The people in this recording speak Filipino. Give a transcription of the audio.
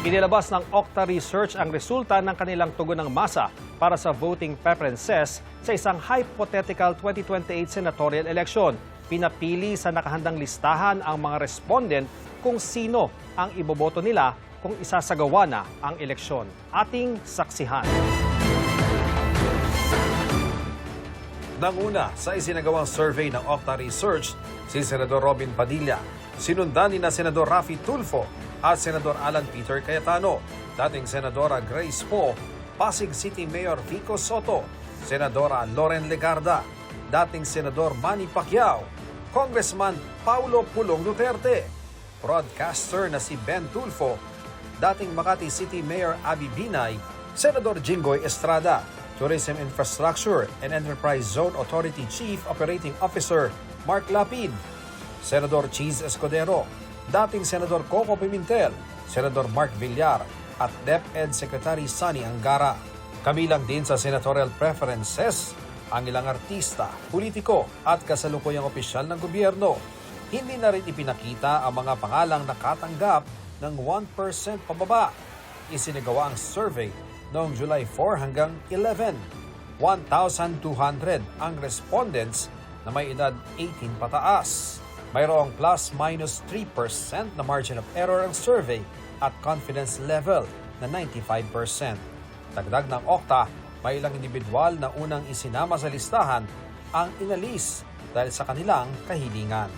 Inilabas ng Okta Research ang resulta ng kanilang tugon ng masa para sa voting preferences sa isang hypothetical 2028 senatorial election. Pinapili sa nakahandang listahan ang mga respondent kung sino ang iboboto nila kung isasagawa na ang eleksyon. Ating saksihan. Nanguna sa isinagawang survey ng Okta Research, si Senador Robin Padilla. Sinundan ni na Senador Raffy Tulfo at Senador Alan Peter Cayetano, dating Senadora Grace Poe, Pasig City Mayor Vico Soto, Senadora Loren Legarda, dating Senador Manny Pacquiao, Congressman Paulo Pulong Duterte, broadcaster na si Ben Tulfo, dating Makati City Mayor Abby Binay, Senador Jinggoy Estrada, Tourism Infrastructure and Enterprise Zone Authority Chief Operating Officer Mark Lapid, Senador Cheese Escudero, dating Senador Coco Pimentel, Senador Mark Villar at DepEd Secretary Sonny Angara. Kabilang din sa senatorial preferences ang ilang artista, politiko at kasalukuyang opisyal ng gobyerno. Hindi na rin ipinakita ang mga pangalang nakatanggap ng 1% pababa. Isinagawa ang survey noong July 4 hanggang 11. 1,200 ang respondents na may edad 18 pataas. Mayroong plus-minus 3% na margin of error ang survey at confidence level na 95%. Dagdag ng Okta, may ilang individual na unang isinama sa listahan ang inalis dahil sa kanilang kahilingan.